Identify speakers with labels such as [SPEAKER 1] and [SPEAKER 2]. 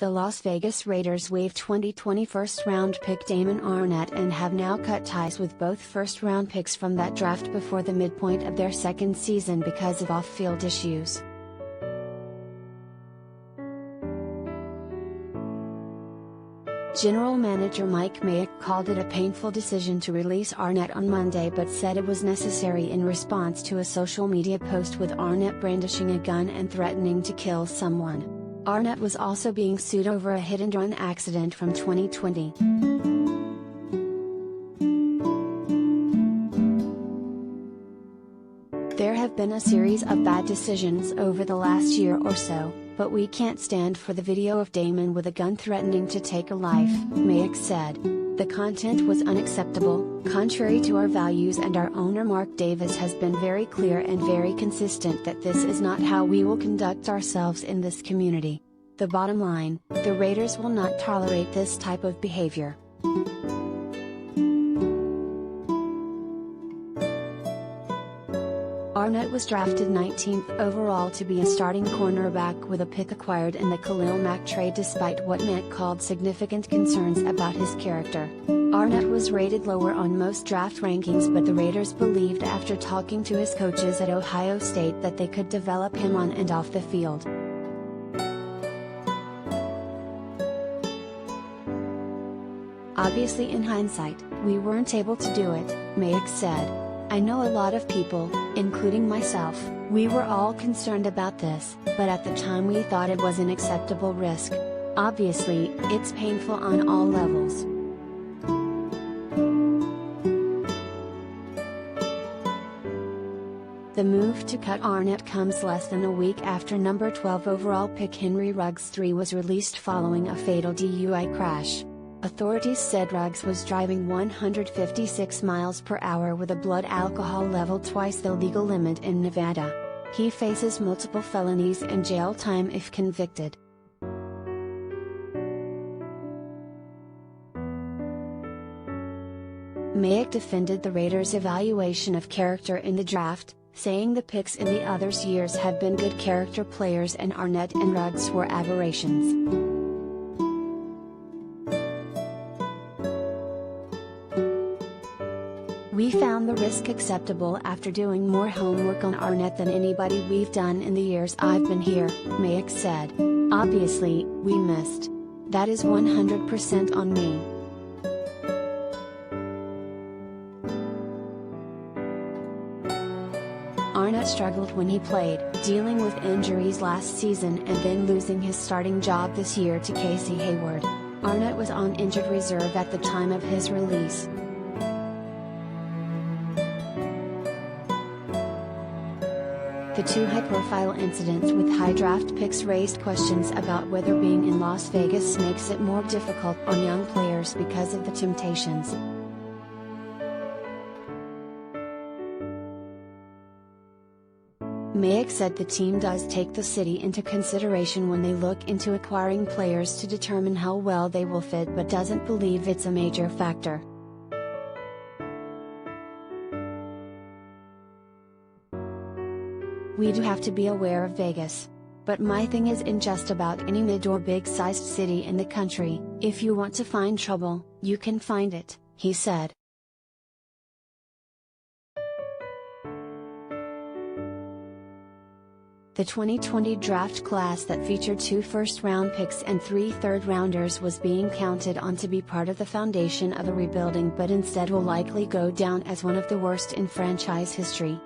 [SPEAKER 1] The Las Vegas Raiders waived 2020 first-round pick Damon Arnette and have now cut ties with both first-round picks from that draft before the midpoint of their second season because of off-field issues. General Manager Mike Mayock called it a painful decision to release Arnette on Monday but said it was necessary in response to a social media post with Arnette brandishing a gun and threatening to kill someone. Arnette was also being sued over a hit-and-run accident from 2020. There have been a series of bad decisions over the last year or so, but we can't stand for the video of Damon with a gun threatening to take a life, Mayock said. The content was unacceptable, contrary to our values, and our owner Mark Davis has been very clear and very consistent that this is not how we will conduct ourselves in this community. The bottom line, the Raiders will not tolerate this type of behavior. Arnette was drafted 19th overall to be a starting cornerback with a pick acquired in the Khalil Mack trade despite what Mayock called significant concerns about his character. Arnette was rated lower on most draft rankings, but the Raiders believed after talking to his coaches at Ohio State that they could develop him on and off the field. Obviously, in hindsight, we weren't able to do it, Mayock said. I know a lot of people, including myself, we were all concerned about this, but at the time we thought it was an acceptable risk. Obviously, it's painful on all levels. The move to cut Arnette comes less than a week after number 12 overall pick Henry Ruggs III was released following a fatal DUI crash. Authorities said Ruggs was driving 156 miles per hour with a blood alcohol level twice the legal limit in Nevada. He faces multiple felonies and jail time if convicted. Mayock defended the Raiders' evaluation of character in the draft, saying the picks in the other years have been good character players and Arnette and Ruggs were aberrations. We found the risk acceptable after doing more homework on Arnette than anybody we've done in the years I've been here, Mayock said. Obviously, we missed. That is 100% on me. Arnette struggled when he played, dealing with injuries last season and then losing his starting job this year to Casey Hayward. Arnette was on injured reserve at the time of his release. The two high-profile incidents with high draft picks raised questions about whether being in Las Vegas makes it more difficult on young players because of the temptations. Mayock said the team does take the city into consideration when they look into acquiring players to determine how well they will fit, but doesn't believe it's a major factor. We do have to be aware of Vegas. But my thing is in just about any mid or big-sized city in the country, if you want to find trouble, you can find it, he said. The 2020 draft class that featured 2 first-round picks and 3 third-rounders was being counted on to be part of the foundation of a rebuilding, but instead will likely go down as one of the worst in franchise history.